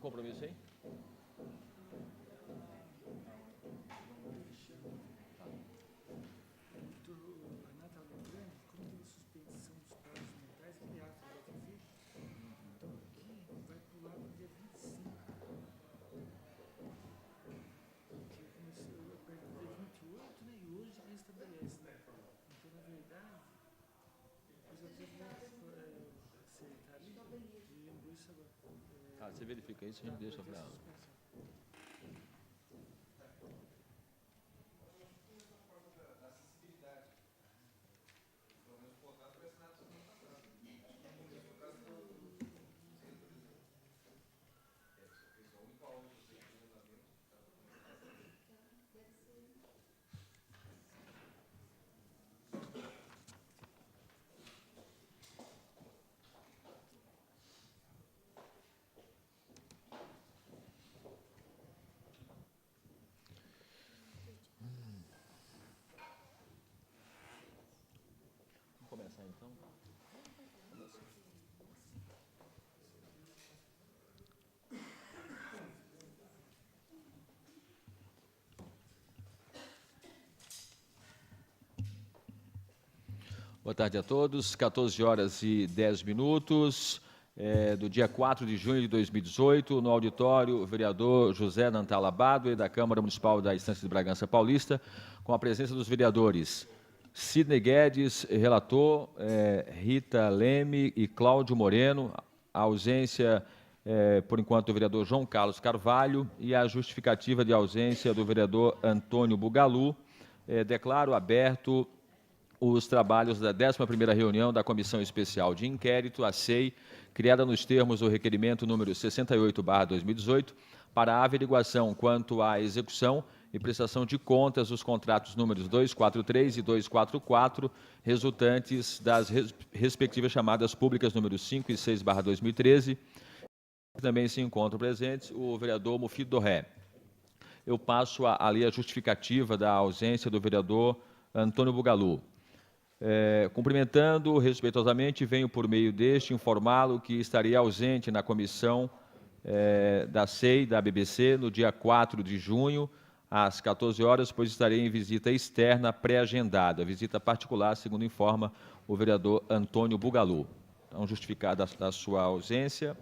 compromisso aí? Tá, você verifica isso, a gente deixa para... Começar então. Boa tarde a todos. 14 horas e 10 minutos do dia 4 de junho de 2018, no auditório, o vereador José Nantala Badue, da Câmara Municipal da Estância de Bragança Paulista, com a presença dos vereadores Sidney Guedes, relator, Rita Leme e Cláudio Moreno, a ausência, por enquanto, do vereador João Carlos Carvalho e a justificativa de ausência do vereador Antônio Bugalu. Declaro aberto os trabalhos da 11ª reunião da Comissão Especial de Inquérito, a CEI, criada nos termos do requerimento número 68/2018, para a averiguação quanto à execução e prestação de contas dos contratos números 243 e 244, resultantes das respectivas chamadas públicas números 5 e 6/2013. Também se encontram presentes o vereador Mufido Dorré. Eu passo a ler a justificativa da ausência do vereador Antônio Bugalu. Cumprimentando respeitosamente, venho por meio deste informá-lo que estaria ausente na comissão da CEI, da BBC, no dia 4 de junho, às 14 horas, pois estarei em visita externa pré-agendada, visita particular, segundo informa o vereador Antônio Bugalu. Então, justificada a sua ausência.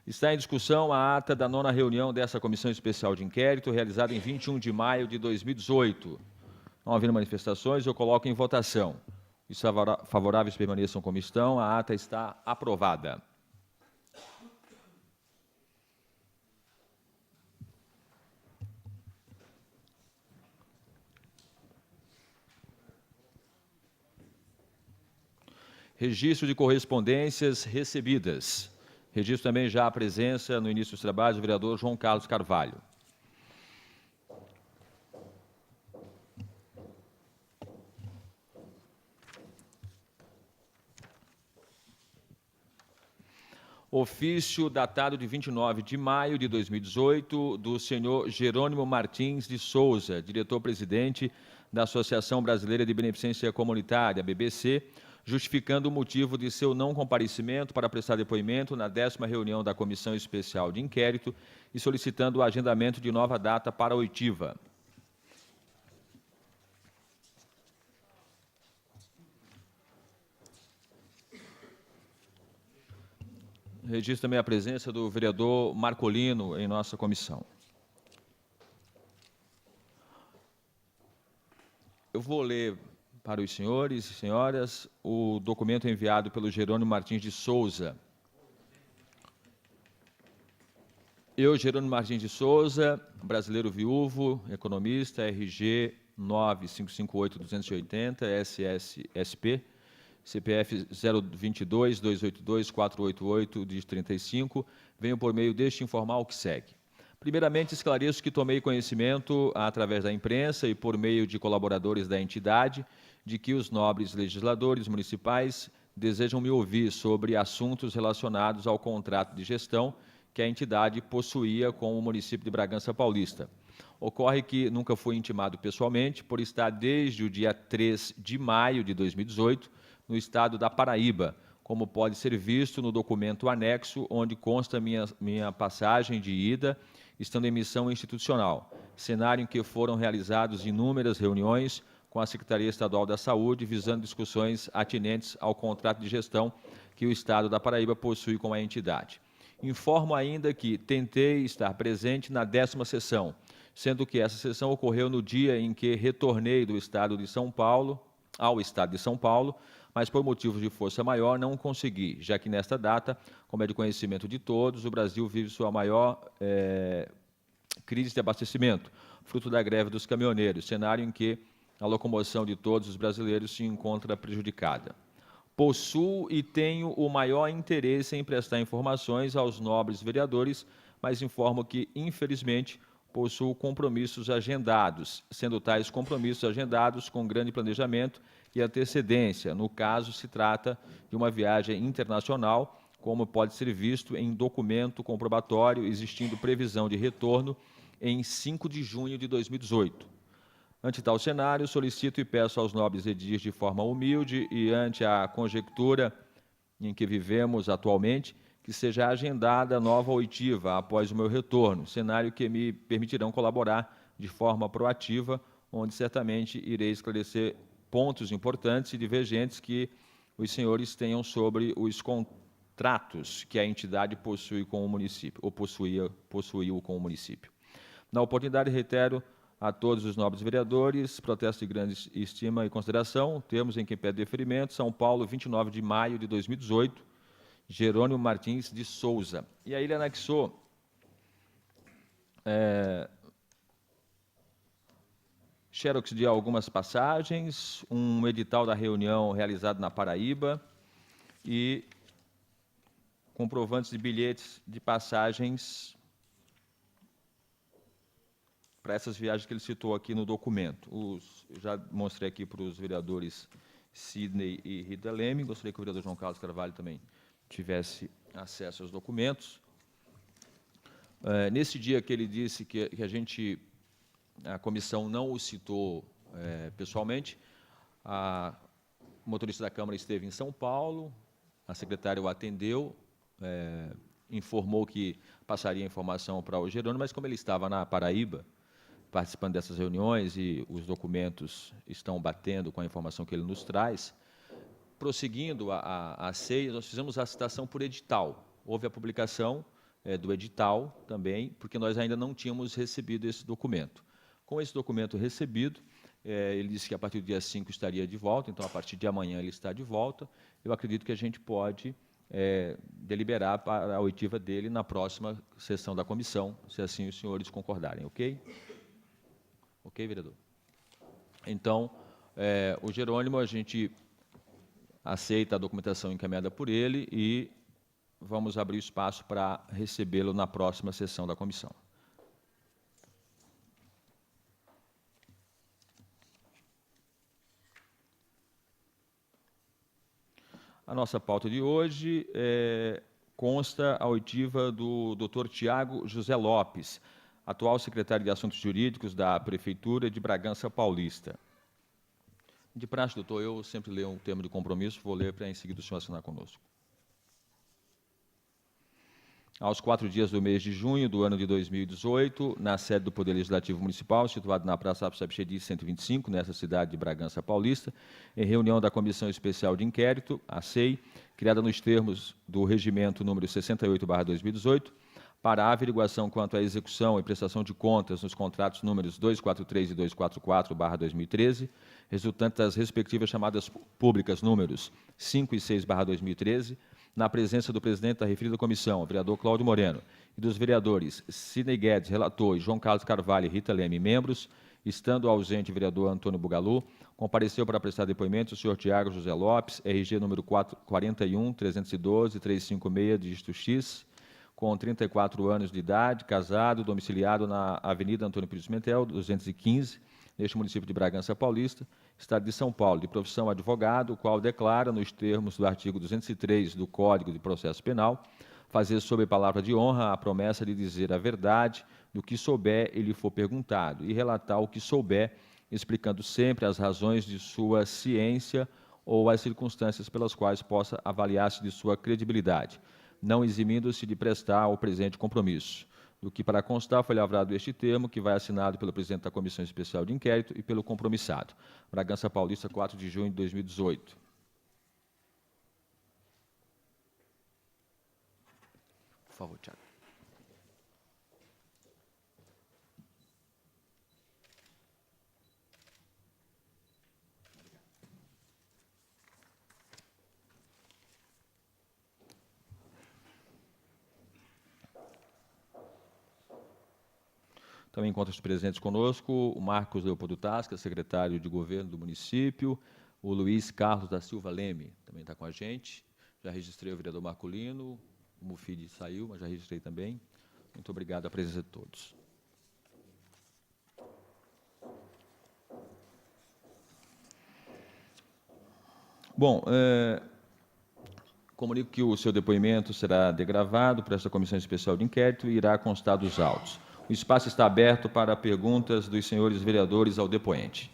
Está em discussão a ata da 9ª reunião dessa Comissão Especial de Inquérito, realizada em 21 de maio de 2018. Não havendo manifestações, eu coloco em votação. Os favoráveis permaneçam como estão. A ata está aprovada. Registro de correspondências recebidas. Registro também já a presença, no início dos trabalhos, do vereador João Carlos Carvalho. Ofício datado de 29 de maio de 2018, do senhor Jerônimo Martins de Souza, diretor-presidente da Associação Brasileira de Beneficência Comunitária, BBC, justificando o motivo de seu não comparecimento para prestar depoimento na 10ª reunião da Comissão Especial de Inquérito e solicitando o agendamento de nova data para a oitiva. Registro também a presença do vereador Marcolino em nossa comissão. Eu vou ler para os senhores e senhoras o documento enviado pelo Jerônimo Martins de Souza. Eu, Jerônimo Martins de Souza, brasileiro viúvo, economista, RG 9558280, SSSP, CPF 022-282-488, dígito 35, venho por meio deste informar o que segue. Primeiramente, esclareço que tomei conhecimento, através da imprensa e por meio de colaboradores da entidade, de que os nobres legisladores municipais desejam me ouvir sobre assuntos relacionados ao contrato de gestão que a entidade possuía com o município de Bragança Paulista. Ocorre que nunca fui intimado pessoalmente por estar desde o dia 3 de maio de 2018 no estado da Paraíba, como pode ser visto no documento anexo, onde consta minha passagem de ida, estando em missão institucional, cenário em que foram realizadas inúmeras reuniões com a Secretaria Estadual da Saúde, visando discussões atinentes ao contrato de gestão que o Estado da Paraíba possui com a entidade. Informo ainda que tentei estar presente na 10ª sessão, sendo que essa sessão ocorreu no dia em que retornei do Estado de São Paulo, ao Estado de São Paulo, mas por motivos de força maior não consegui, já que nesta data, como é de conhecimento de todos, o Brasil vive sua maior crise de abastecimento, fruto da greve dos caminhoneiros, cenário em que a locomoção de todos os brasileiros se encontra prejudicada. Possuo e tenho o maior interesse em prestar informações aos nobres vereadores, mas informo que, infelizmente, possuo compromissos agendados, sendo tais compromissos agendados com grande planejamento e antecedência. No caso, se trata de uma viagem internacional, como pode ser visto em documento comprobatório, existindo previsão de retorno em 5 de junho de 2018. Ante tal cenário, solicito e peço aos nobres edis de forma humilde e ante a conjectura em que vivemos atualmente, que seja agendada nova oitiva após o meu retorno, cenário que me permitirão colaborar de forma proativa, onde certamente irei esclarecer pontos importantes e divergentes que os senhores tenham sobre os contratos que a entidade possui com o município, ou possuiu com o município. Na oportunidade, reitero a todos os nobres vereadores, protesto de grande estima e consideração, termos em que pede deferimento, São Paulo, 29 de maio de 2018, Jerônimo Martins de Souza. E aí ele anexou xerox de algumas passagens, um edital da reunião realizado na Paraíba e comprovantes de bilhetes de passagens para essas viagens que ele citou aqui no documento. Eu já mostrei aqui para os vereadores Sidney e Rita Leme, gostaria que o vereador João Carlos Carvalho também tivesse acesso aos documentos. Nesse dia que ele disse que a comissão não o citou pessoalmente, o motorista da Câmara esteve em São Paulo, a secretária o atendeu, informou que passaria a informação para o Jerônimo, mas como ele estava na Paraíba, participando dessas reuniões e os documentos estão batendo com a informação que ele nos traz, prosseguindo a CEI, nós fizemos a citação por edital. Houve a publicação do edital também, porque nós ainda não tínhamos recebido esse documento. Com esse documento recebido, ele disse que a partir do dia 5 estaria de volta, então a partir de amanhã ele está de volta. Eu acredito que a gente pode deliberar para a oitiva dele na próxima sessão da comissão, se assim os senhores concordarem, ok? Ok, vereador? Então, o Jerônimo, a gente aceita a documentação encaminhada por ele e vamos abrir espaço para recebê-lo na próxima sessão da comissão. A nossa pauta de hoje consta a oitiva do Dr. Tiago José Lopes, atual secretário de Assuntos Jurídicos da Prefeitura de Bragança Paulista. De praxe, doutor, eu sempre leio um termo de compromisso, vou ler para em seguida o senhor assinar conosco. Aos 4 dias do mês de junho do ano de 2018, na sede do Poder Legislativo Municipal, situado na Praça Sapchedi 125, nessa cidade de Bragança Paulista, em reunião da Comissão Especial de Inquérito, a CEI, criada nos termos do Regimento número 68/2018, para a averiguação quanto à execução e prestação de contas nos contratos números 243 e 244/2013, resultantes das respectivas chamadas públicas números 5 e 6/2013, na presença do presidente da referida comissão, o vereador Cláudio Moreno, e dos vereadores Sidney Guedes, relator, e João Carlos Carvalho e Rita Leme, membros, estando ausente o vereador Antônio Bugalu, compareceu para prestar depoimento o senhor Tiago José Lopes, RG número 41-312-356, dígito X, com 34 anos de idade, casado, domiciliado na Avenida Antônio Pires Pimentel, 215, neste município de Bragança Paulista, Estado de São Paulo, de profissão advogado, o qual declara, nos termos do artigo 203 do Código de Processo Penal, fazer sob palavra de honra a promessa de dizer a verdade do que souber e lhe for perguntado, e relatar o que souber, explicando sempre as razões de sua ciência ou as circunstâncias pelas quais possa avaliar-se de sua credibilidade, não eximindo-se de prestar o presente compromisso. Do que para constar foi lavrado este termo, que vai assinado pelo presidente da Comissão Especial de Inquérito e pelo compromissado. Bragança Paulista, 4 de junho de 2018. Por favor, Tiago. Também encontram-se presentes conosco o Marcos Leopoldo Tasca, secretário de Governo do município, o Luiz Carlos da Silva Leme, também está com a gente. Já registrei o vereador Marculino, o Mufid saiu, mas já registrei também. Muito obrigado à presença de todos. Bom, comunico que o seu depoimento será degravado por esta Comissão Especial de Inquérito e irá constar dos autos. O espaço está aberto para perguntas dos senhores vereadores ao depoente.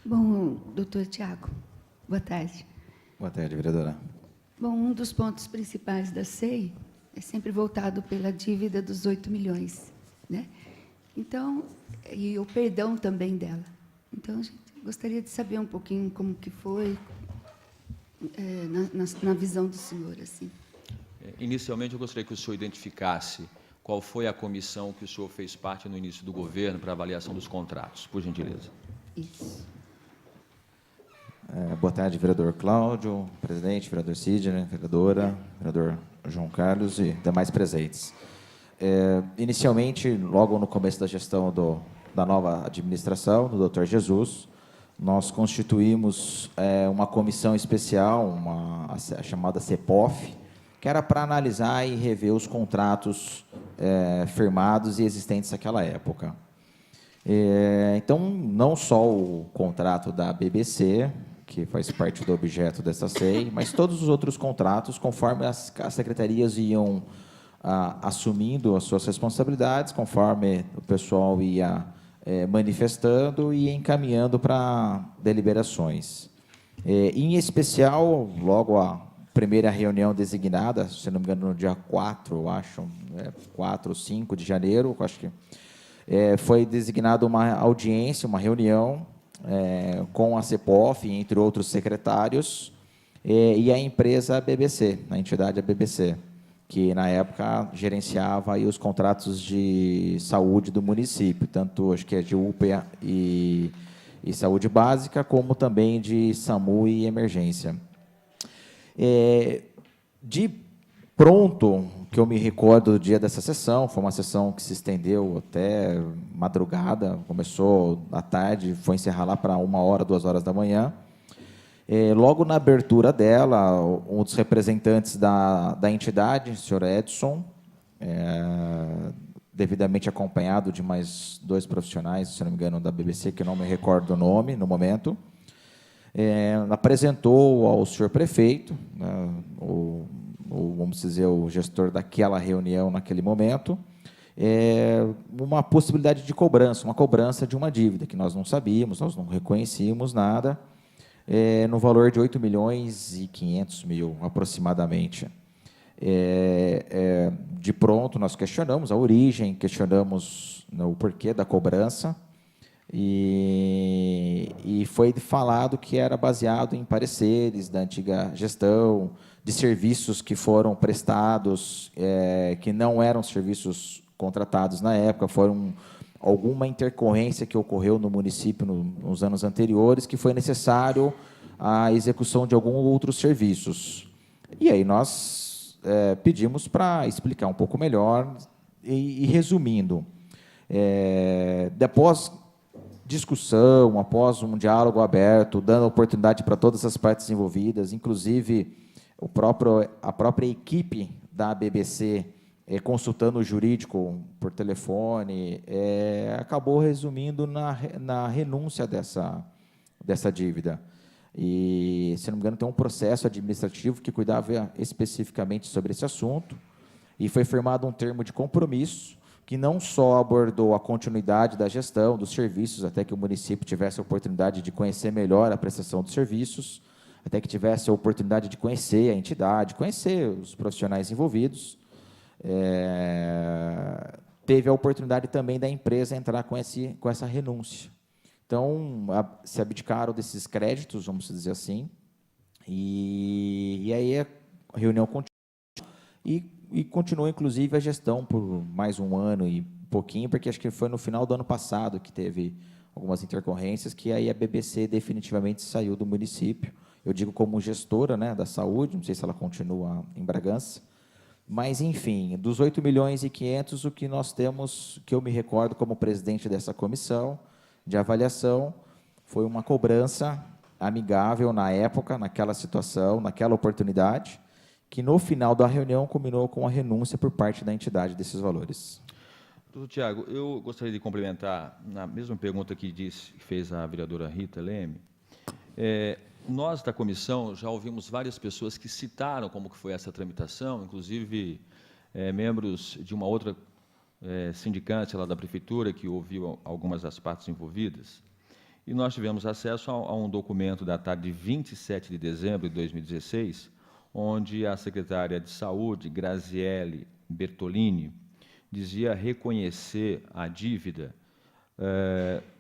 Bom, doutor Tiago, boa tarde. Boa tarde, vereadora. Bom, um dos pontos principais da SEI é sempre voltado pela dívida dos 8 milhões, né? Então, e o perdão também dela. Então, a gente gostaria de saber um pouquinho como que foi, na visão do senhor, assim. Inicialmente, eu gostaria que o senhor identificasse qual foi a comissão que o senhor fez parte no início do governo para avaliação dos contratos, por gentileza. Isso. Boa tarde, vereador Cláudio, presidente, vereador Sidney, vereadora, vereador João Carlos e demais presentes. Inicialmente, logo no começo da gestão da nova administração, do Dr. Jesus, nós constituímos uma comissão especial, a chamada CEPOF, que era para analisar e rever os contratos firmados e existentes naquela época. Então, não só o contrato da BBC, que faz parte do objeto dessa SEI, mas todos os outros contratos, conforme as secretarias iam assumindo as suas responsabilidades, conforme o pessoal ia manifestando e encaminhando para deliberações. Em especial, logo a primeira reunião designada, se não me engano, no dia 4, eu acho, 4 ou 5 de janeiro, acho que foi designada uma audiência, uma reunião com a CEPOF, entre outros secretários, e a empresa BBC, a entidade BBC, que na época gerenciava aí os contratos de saúde do município, tanto acho que de UPA e saúde básica, como também de SAMU e emergência. De pronto, que eu me recordo do dia dessa sessão, foi uma sessão que se estendeu até madrugada, começou à tarde, foi encerrar lá para 1h, 2h da manhã. Logo na abertura dela, um dos representantes da entidade, o senhor Edson, devidamente acompanhado de mais 2 profissionais, se não me engano, da BBC, que eu não me recordo o nome no momento, apresentou ao senhor prefeito, né, vamos dizer, o gestor daquela reunião naquele momento, uma possibilidade de cobrança, uma cobrança de uma dívida, que nós não sabíamos, nós não reconhecíamos nada, no valor de 8.500.000, aproximadamente. De pronto, nós questionamos a origem, questionamos o porquê da cobrança, e foi falado que era baseado em pareceres da antiga gestão, de serviços que foram prestados, que não eram serviços contratados na época, foram alguma intercorrência que ocorreu no município nos anos anteriores, que foi necessário a execução de alguns outros serviços. E aí nós pedimos para explicar um pouco melhor, e resumindo, após discussão, após um diálogo aberto, dando oportunidade para todas as partes envolvidas, inclusive a própria equipe da BBC, consultando o jurídico por telefone, acabou resumindo na renúncia dessa dívida. E, se não me engano, tem um processo administrativo que cuidava especificamente sobre esse assunto, e foi firmado um termo de compromisso que não só abordou a continuidade da gestão dos serviços, até que o município tivesse a oportunidade de conhecer melhor a prestação dos serviços, até que tivesse a oportunidade de conhecer a entidade, conhecer os profissionais envolvidos. Teve a oportunidade também da empresa entrar com essa renúncia. Então, se abdicaram desses créditos, vamos dizer assim, e aí a reunião continua, e continuou, inclusive, a gestão por mais um ano e pouquinho, porque acho que foi no final do ano passado que teve algumas intercorrências, que aí a BBC definitivamente saiu do município. Eu digo como gestora, né, da saúde, não sei se ela continua em Bragança, mas, enfim, dos 8.500.000, o que nós temos, que eu me recordo como presidente dessa comissão de avaliação, foi uma cobrança amigável na época, naquela situação, naquela oportunidade, que no final da reunião culminou com a renúncia por parte da entidade desses valores. Doutor Tiago, eu gostaria de complementar, na mesma pergunta que fez a vereadora Rita Leme. Nós, da comissão, já ouvimos várias pessoas que citaram como que foi essa tramitação, inclusive membros de uma outra sindicância lá da prefeitura, que ouviu algumas das partes envolvidas, e nós tivemos acesso a um documento datado de 27 de dezembro de 2016, onde a secretária de Saúde, Graziele Bertolini, dizia reconhecer a dívida,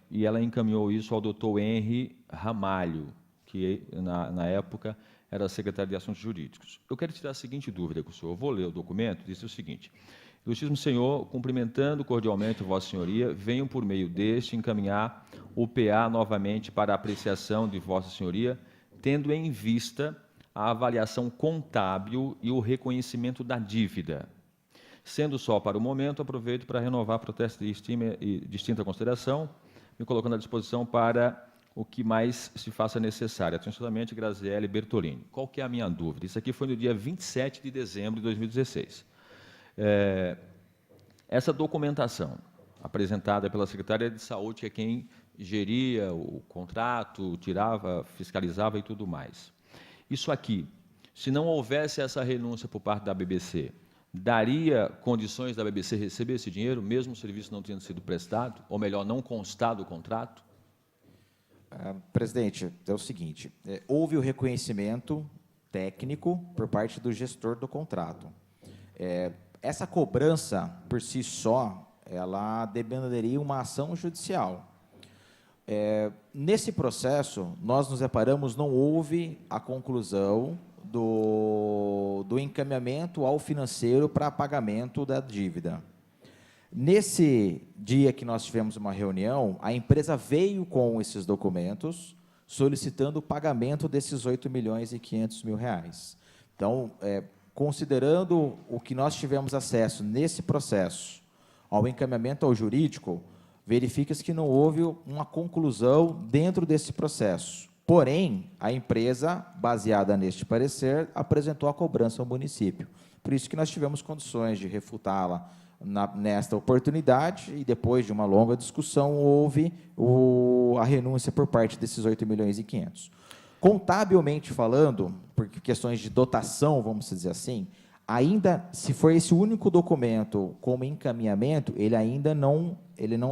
e ela encaminhou isso ao doutor Henry Ramalho, que, na época, era secretário de Assuntos Jurídicos. Eu quero tirar a seguinte dúvida com o senhor. Eu vou ler o documento, disse o seguinte: Ilustríssimo Senhor, cumprimentando cordialmente Vossa Senhoria, venho por meio deste encaminhar o PA novamente para a apreciação de Vossa Senhoria, tendo em vista a avaliação contábil e o reconhecimento da dívida. Sendo só para o momento, aproveito para renovar protesto de estima e distinta consideração, me colocando à disposição para o que mais se faça necessário. Atenciosamente, Graziele Bertolini. Qual que é a minha dúvida? Isso aqui foi no dia 27 de dezembro de 2016. Essa documentação apresentada pela Secretaria de Saúde, que é quem geria o contrato, tirava, fiscalizava e tudo mais. Isso aqui, se não houvesse essa renúncia por parte da BBC, daria condições da BBC receber esse dinheiro, mesmo o serviço não tendo sido prestado, ou melhor, não constado o contrato? Presidente, é o seguinte, houve o reconhecimento técnico por parte do gestor do contrato. Essa cobrança, por si só, ela demandaria uma ação judicial. Nesse processo, nós nos deparamos, não houve a conclusão do encaminhamento ao financeiro para pagamento da dívida. Nesse dia que nós tivemos uma reunião, a empresa veio com esses documentos, solicitando o pagamento desses R$ 8.500.000. Então, considerando o que nós tivemos acesso nesse processo, ao encaminhamento ao jurídico, verifica-se que não houve uma conclusão dentro desse processo. Porém, a empresa, baseada neste parecer, apresentou a cobrança ao município. Por isso que nós tivemos condições de refutá-la nesta oportunidade, e depois de uma longa discussão, houve a renúncia por parte desses R$ 8.500.000. Contabilmente falando, por questões de dotação, vamos dizer assim, ainda, se for esse único documento como encaminhamento, ele ainda não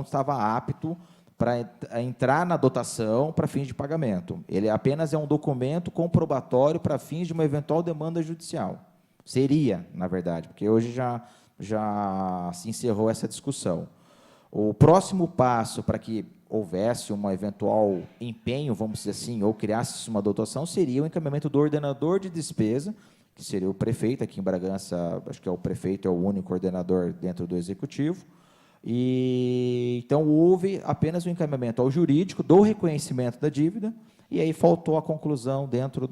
estava apto para entrar na dotação para fins de pagamento. Ele apenas é um documento comprobatório para fins de uma eventual demanda judicial. Seria, na verdade, porque hoje já se encerrou essa discussão. O próximo passo para que houvesse um eventual empenho, vamos dizer assim, ou criasse uma dotação, seria o encaminhamento do ordenador de despesa, que seria o prefeito, aqui em Bragança, acho que o prefeito é o único ordenador dentro do executivo, e então houve apenas o encaminhamento ao jurídico do reconhecimento da dívida, e aí faltou a conclusão dentro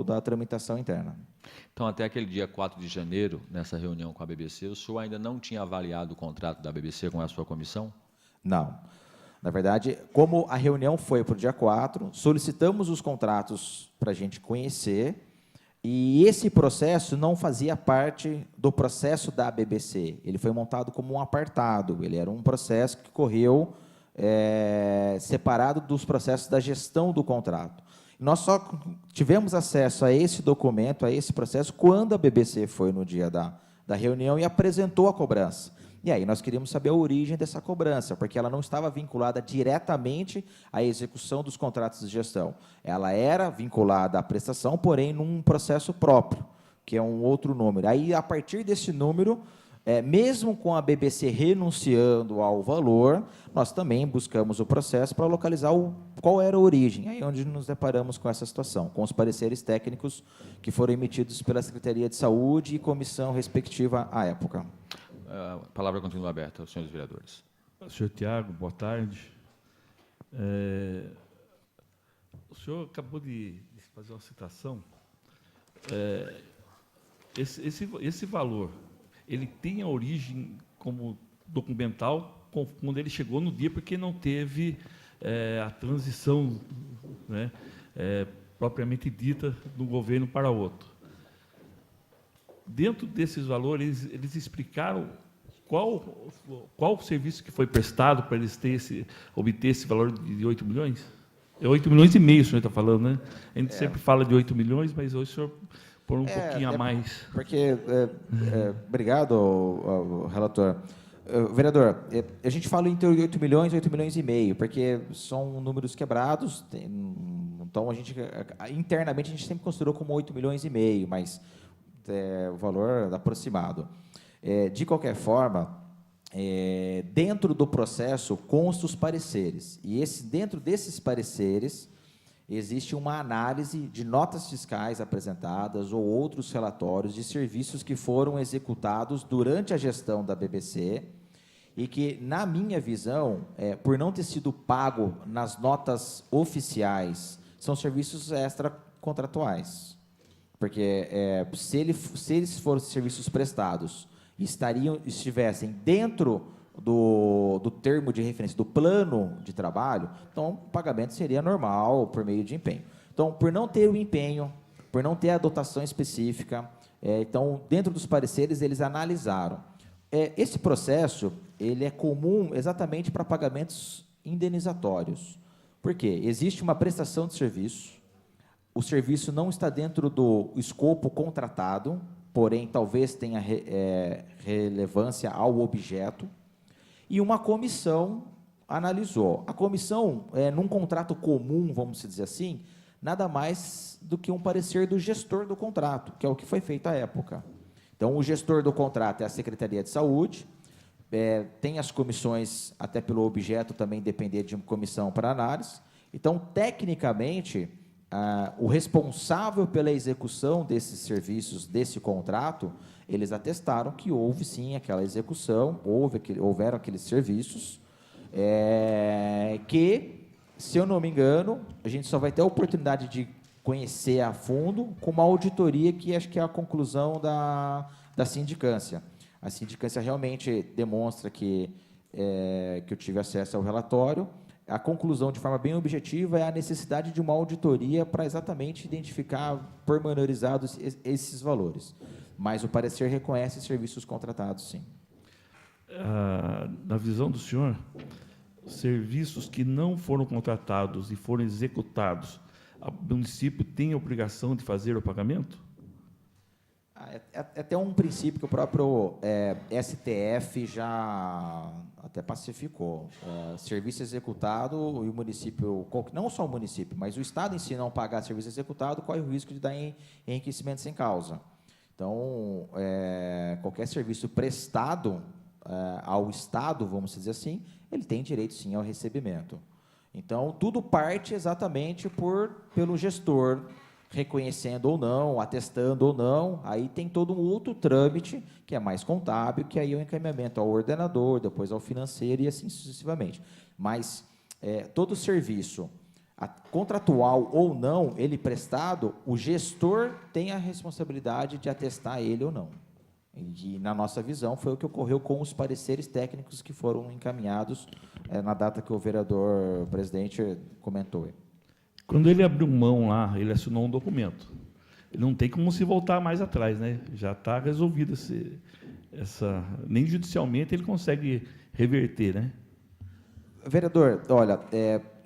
da tramitação interna. Então, até aquele dia 4 de janeiro, nessa reunião com a BBC, o senhor ainda não tinha avaliado o contrato da BBC com a sua comissão? Não. Na verdade, como a reunião foi para o dia 4, solicitamos os contratos para a gente conhecer, e esse processo não fazia parte do processo da BBC. Ele foi montado como um apartado, ele era um processo que correu separado dos processos da gestão do contrato. Nós só tivemos acesso a esse documento, a esse processo, quando a BBC foi no dia da reunião e apresentou a cobrança. E aí nós queríamos saber a origem dessa cobrança, porque ela não estava vinculada diretamente à execução dos contratos de gestão. Ela era vinculada à prestação, porém, num processo próprio, que é um outro número. Aí, a partir desse número, mesmo com a BBC renunciando ao valor, nós também buscamos o processo para localizar qual era a origem. Aí é onde nos deparamos com essa situação, com os pareceres técnicos que foram emitidos pela Secretaria de Saúde e comissão respectiva à época. A palavra continua aberta aos senhores vereadores. Senhor Tiago, boa tarde. O senhor acabou de fazer uma citação. Esse valor, ele tem a origem como documental quando ele chegou no dia, porque não teve a transição, né, propriamente dita, de um governo para outro. Dentro desses valores, eles explicaram qual o serviço que foi prestado para eles obter esse valor de 8 milhões? É 8 milhões e meio, o senhor está falando, né? A gente sempre fala de 8 milhões, mas hoje o senhor por um pouquinho a mais. Porque, obrigado, relator. Vereador, a gente fala entre 8 milhões e 8 milhões e meio, porque são números quebrados, então, internamente, a gente sempre considerou como 8 milhões e meio, mas o valor aproximado. De qualquer forma, dentro do processo constam os pareceres, e dentro desses pareceres existe uma análise de notas fiscais apresentadas ou outros relatórios de serviços que foram executados durante a gestão da BBC e que, na minha visão, por não ter sido pago nas notas oficiais, são serviços extracontratuais. Porque se eles fossem serviços prestados e estivessem dentro do termo de referência, do plano de trabalho, então o pagamento seria normal por meio de empenho. Então, por não ter o empenho, por não ter a dotação específica, então, dentro dos pareceres, eles analisaram. Esse processo ele é comum exatamente para pagamentos indenizatórios. Por quê? Existe uma prestação de serviço, o serviço não está dentro do escopo contratado, porém, talvez tenha relevância ao objeto, e uma comissão analisou. A comissão, num contrato comum, vamos dizer assim, nada mais do que um parecer do gestor do contrato, que é o que foi feito à época. Então, o gestor do contrato é a Secretaria de Saúde, tem as comissões, até pelo objeto também depender de uma comissão para análise. Então, tecnicamente, o responsável pela execução desses serviços, desse contrato, eles atestaram que houve, sim, aquela execução, houveram aqueles serviços, que, se eu não me engano, a gente só vai ter a oportunidade de conhecer a fundo com uma auditoria que acho que é a conclusão da sindicância. A sindicância realmente demonstra que eu tive acesso ao relatório. A conclusão, de forma bem objetiva, é a necessidade de uma auditoria para exatamente identificar pormenorizados esses valores. Mas o parecer reconhece serviços contratados, sim. Na visão do senhor, serviços que não foram contratados e foram executados, o município tem a obrigação de fazer o pagamento? É até um princípio que o próprio STF já até pacificou. Serviço executado e o município, não só o município, mas o Estado em si não pagar serviço executado, corre o risco de dar enriquecimento sem causa. Então, qualquer serviço prestado ao Estado, vamos dizer assim, ele tem direito, sim, ao recebimento. Então, tudo parte exatamente pelo gestor, reconhecendo ou não, atestando ou não, aí tem todo um outro trâmite, que é mais contábil, que aí é o encaminhamento ao ordenador, depois ao financeiro e assim sucessivamente. Mas todo serviço, contratual ou não, ele prestado, o gestor tem a responsabilidade de atestar ele ou não. E, na nossa visão, foi o que ocorreu com os pareceres técnicos que foram encaminhados na data que o vereador presidente comentou. Quando ele abriu mão lá, ele assinou um documento. Ele não tem como se voltar mais atrás, né? Já está resolvido nem judicialmente ele consegue reverter, né? Vereador, olha,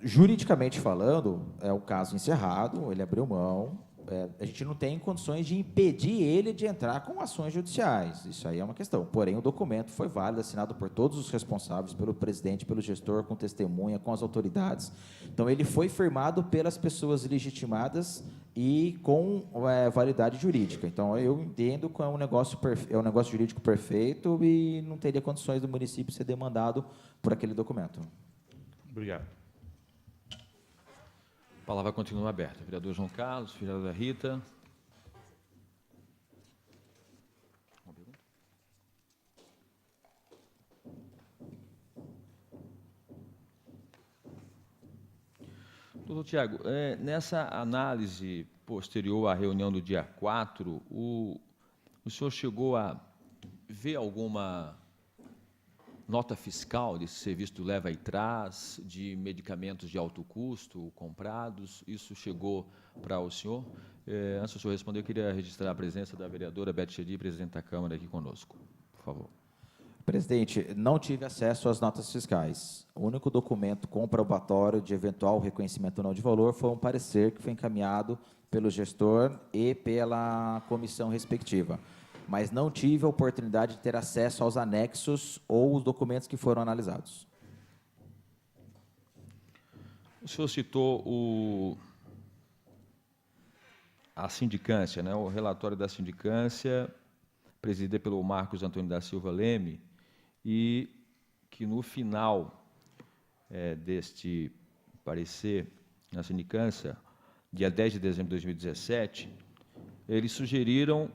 Juridicamente falando, é o caso encerrado, ele abriu mão. A gente não tem condições de impedir ele de entrar com ações judiciais. Isso aí é uma questão. Porém, o documento foi válido, assinado por todos os responsáveis, pelo presidente, pelo gestor, com testemunha, com as autoridades. Então, ele foi firmado pelas pessoas legitimadas e com validade jurídica. Então, eu entendo que é um negócio jurídico perfeito e não teria condições do município ser demandado por aquele documento. Obrigado. A palavra continua aberta. Vereador João Carlos, vereadora Rita. Uma pergunta? Doutor Tiago, nessa análise posterior à reunião do dia 4, o senhor chegou a ver alguma nota fiscal desse serviço do leva e traz, de medicamentos de alto custo comprados? Isso chegou para o senhor? Antes do senhor responder, eu queria registrar a presença da vereadora Beth Chedi, presidente da Câmara, aqui conosco. Por favor. Presidente, não tive acesso às notas fiscais. O único documento comprobatório de eventual reconhecimento ou não de valor foi um parecer que foi encaminhado pelo gestor e pela comissão respectiva. Mas não tive a oportunidade de ter acesso aos anexos ou os documentos que foram analisados. O senhor citou a sindicância, né? O relatório da sindicância, presidida pelo Marcos Antônio da Silva Leme, e que no final deste parecer na sindicância, dia 10 de dezembro de 2017, eles sugeriram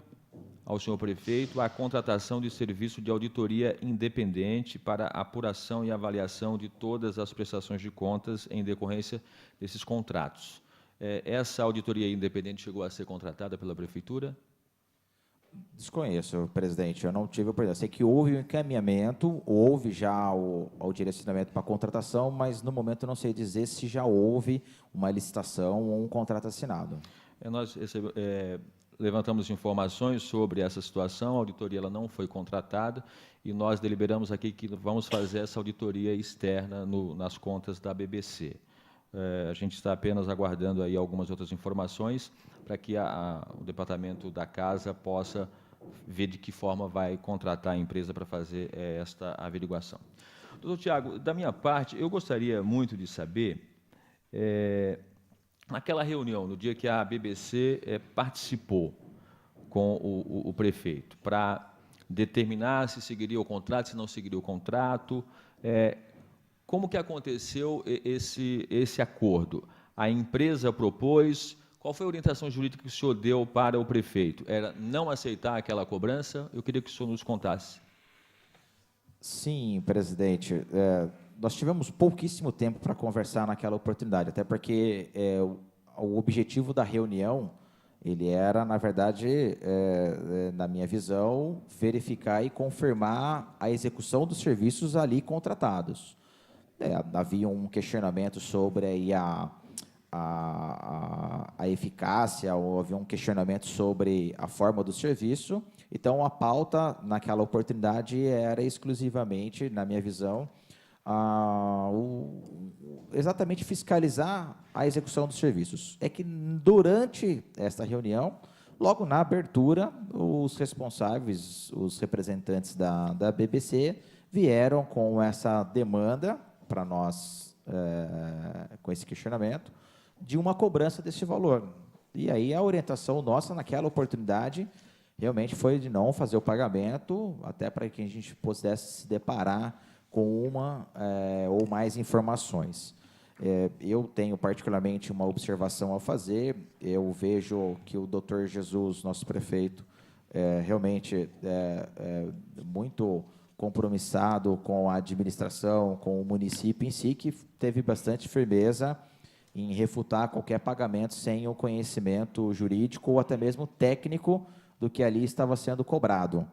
ao senhor prefeito a contratação de serviço de auditoria independente para apuração e avaliação de todas as prestações de contas em decorrência desses contratos. Essa auditoria independente chegou a ser contratada pela prefeitura? Desconheço, presidente. Eu não tive a oportunidade. Sei que houve um encaminhamento, houve já o direcionamento para a contratação, mas no momento eu não sei dizer se já houve uma licitação ou um contrato assinado. Nós levantamos informações sobre essa situação, a auditoria ela não foi contratada e nós deliberamos aqui que vamos fazer essa auditoria externa nas contas da BBC. A gente está apenas aguardando aí algumas outras informações para que o departamento da casa possa ver de que forma vai contratar a empresa para fazer esta averiguação. Doutor Tiago, da minha parte, eu gostaria muito de saber, naquela reunião, no dia que a BBC participou com o prefeito, para determinar se seguiria o contrato, se não seguiria o contrato, como que aconteceu esse acordo? A empresa propôs, qual foi a orientação jurídica que o senhor deu para o prefeito? Era não aceitar aquela cobrança? Eu queria que o senhor nos contasse. Sim, presidente. Nós tivemos pouquíssimo tempo para conversar naquela oportunidade, até porque o objetivo da reunião ele era, na verdade, na minha visão, verificar e confirmar a execução dos serviços ali contratados. Havia um questionamento sobre aí a eficácia, ou havia um questionamento sobre a forma do serviço. Então, a pauta, naquela oportunidade, era exclusivamente, na minha visão, exatamente fiscalizar a execução dos serviços. É que, durante esta reunião, logo na abertura, os responsáveis, os representantes da BBC, vieram com essa demanda para nós, com esse questionamento, de uma cobrança desse valor. E aí a orientação nossa, naquela oportunidade, realmente foi de não fazer o pagamento, até para que a gente pudesse se deparar com uma ou mais informações. Eu tenho particularmente uma observação a fazer. Eu vejo que o Dr. Jesus, nosso prefeito, realmente muito compromissado com a administração, com o município em si, que teve bastante firmeza em refutar qualquer pagamento sem o conhecimento jurídico ou até mesmo técnico do que ali estava sendo cobrado.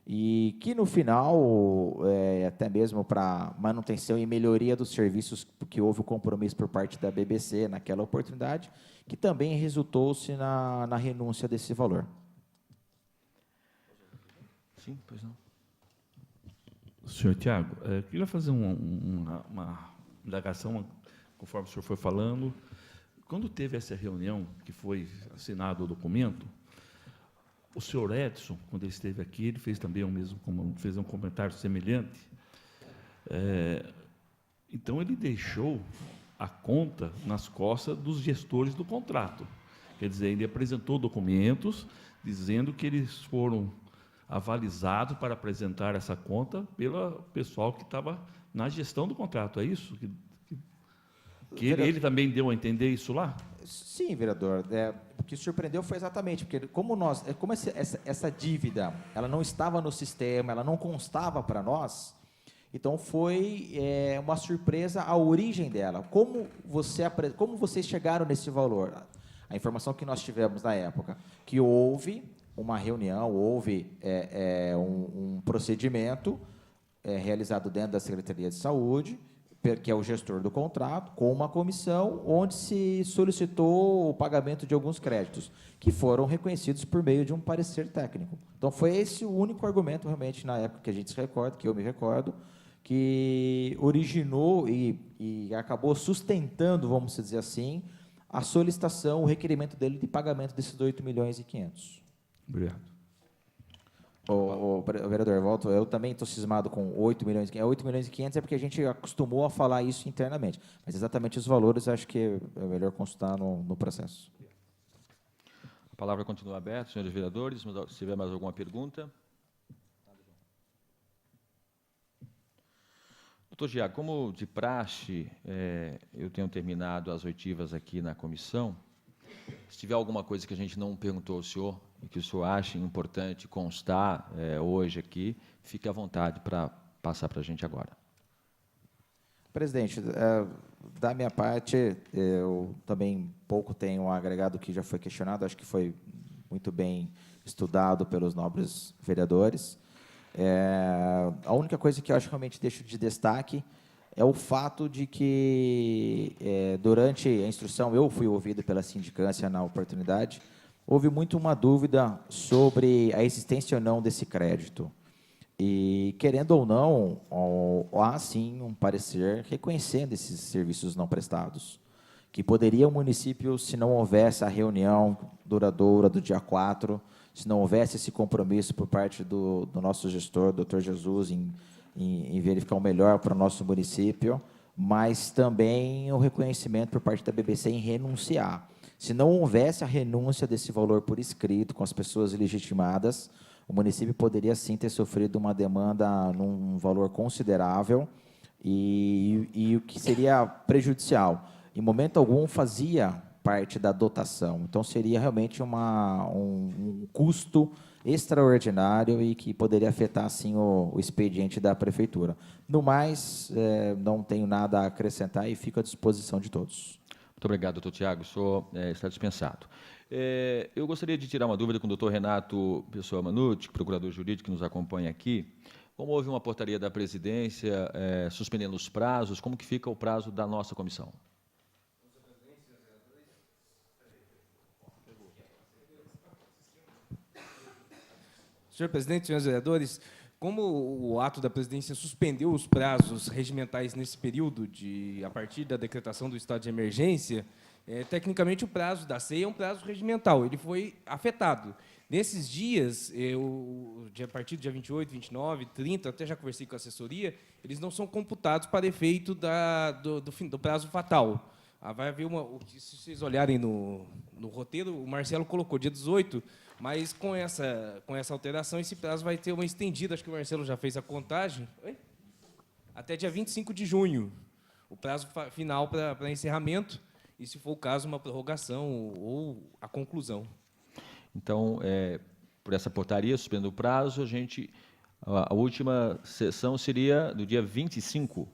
E que, no final, até mesmo para manutenção e melhoria dos serviços, porque houve o compromisso por parte da BBC naquela oportunidade, que também resultou-se na renúncia desse valor. Sim, pois não. Senhor Tiago, eu queria fazer uma indagação conforme o senhor foi falando. Quando teve essa reunião, que foi assinado o documento, o senhor Edson, quando ele esteve aqui, ele fez também fez um comentário semelhante. Então, ele deixou a conta nas costas dos gestores do contrato. Quer dizer, ele apresentou documentos dizendo que eles foram avalizados para apresentar essa conta pelo pessoal que estava na gestão do contrato. É isso? Que ele também deu a entender isso lá? Sim, vereador. O que surpreendeu foi exatamente porque como essa dívida ela não estava no sistema, ela não constava para nós, então foi uma surpresa a origem dela. Como vocês chegaram nesse valor? A informação que nós tivemos na época, que houve uma reunião, houve um procedimento realizado dentro da Secretaria de Saúde, que é o gestor do contrato, com uma comissão onde se solicitou o pagamento de alguns créditos, que foram reconhecidos por meio de um parecer técnico. Então, foi esse o único argumento, realmente, na época que a gente se recorda, que eu me recordo, que originou e acabou sustentando, vamos dizer assim, a solicitação, o requerimento dele de pagamento desses 8 milhões e 500. Obrigado. O vereador, volto, eu também estou cismado com 8 milhões. 8 milhões e 500 é porque a gente acostumou a falar isso internamente. Mas exatamente os valores, acho que é melhor consultar no processo. A palavra continua aberta, senhores vereadores. Se tiver mais alguma pergunta. Doutor Giago, como de praxe, eu tenho terminado as oitivas aqui na comissão. Se tiver alguma coisa que a gente não perguntou ao senhor e que o senhor acha importante constar hoje aqui, fique à vontade para passar para a gente agora. Presidente, da minha parte, eu também pouco tenho agregado que já foi questionado, acho que foi muito bem estudado pelos nobres vereadores. A única coisa que eu acho que realmente deixo de destaque é o fato de que, durante a instrução, eu fui ouvido pela sindicância na oportunidade, houve muito uma dúvida sobre a existência ou não desse crédito. E, querendo ou não, há sim um parecer reconhecendo esses serviços não prestados, que poderia o município, se não houvesse a reunião duradoura do dia 4, se não houvesse esse compromisso por parte do nosso gestor, doutor Jesus, em verificar o melhor para o nosso município, mas também o reconhecimento por parte da BBC em renunciar. Se não houvesse a renúncia desse valor por escrito, com as pessoas legitimadas, o município poderia, sim, ter sofrido uma demanda num valor considerável e o que seria prejudicial. Em momento algum, fazia parte da dotação. Então, seria realmente um custo extraordinário e que poderia afetar, sim, o expediente da prefeitura. No mais, não tenho nada a acrescentar e fico à disposição de todos. Muito obrigado, doutor Tiago. O senhor está dispensado. Eu gostaria de tirar uma dúvida com o doutor Renato Pessoa Manucci, procurador jurídico que nos acompanha aqui. Como houve uma portaria da presidência suspendendo os prazos, como que fica o prazo da nossa comissão? Senhor presidente, senhores vereadores, como o ato da presidência suspendeu os prazos regimentais nesse período, a partir da decretação do estado de emergência, tecnicamente o prazo da ceia é um prazo regimental, ele foi afetado. Nesses dias, a partir do dia 28, 29, 30, até já conversei com a assessoria, eles não são computados para efeito do prazo fatal. Vai haver se vocês olharem no roteiro, o Marcelo colocou dia 18, mas com essa alteração, esse prazo vai ter uma estendida, acho que o Marcelo já fez a contagem, até dia 25 de junho, o prazo final para encerramento, e, se for o caso, uma prorrogação ou a conclusão. Então, por essa portaria, suspendendo o prazo, a última sessão seria do dia 25.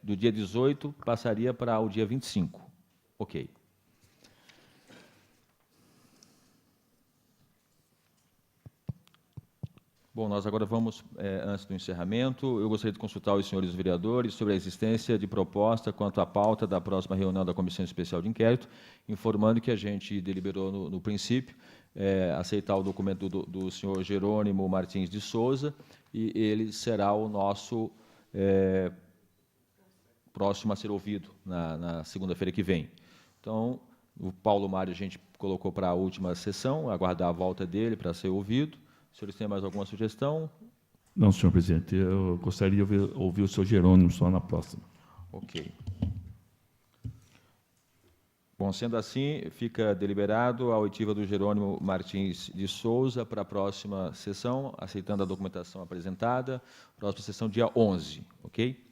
Do dia 18, passaria para o dia 25. Ok. Bom, nós agora vamos, antes do encerramento, eu gostaria de consultar os senhores vereadores sobre a existência de proposta quanto à pauta da próxima reunião da Comissão Especial de Inquérito, informando que a gente deliberou no princípio aceitar o documento do senhor Jerônimo Martins de Souza, e ele será o nosso próximo a ser ouvido na segunda-feira que vem. Então, o Paulo Mário a gente colocou para a última sessão, aguardar a volta dele para ser ouvido. Os senhores têm mais alguma sugestão? Não, senhor presidente, eu gostaria de ouvir o senhor Jerônimo só na próxima. Ok. Bom, sendo assim, fica deliberado a oitiva do Jerônimo Martins de Souza para a próxima sessão, aceitando a documentação apresentada. Próxima sessão, dia 11, ok?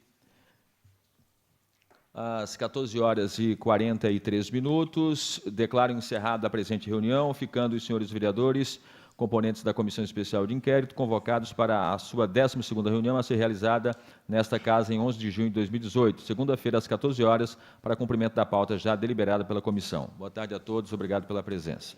Às 14h43, declaro encerrada a presente reunião, ficando os senhores vereadores, componentes da Comissão Especial de Inquérito, convocados para a sua 12ª reunião a ser realizada nesta casa em 11 de junho de 2018, segunda-feira, às 14 horas, para cumprimento da pauta já deliberada pela comissão. Boa tarde a todos, obrigado pela presença.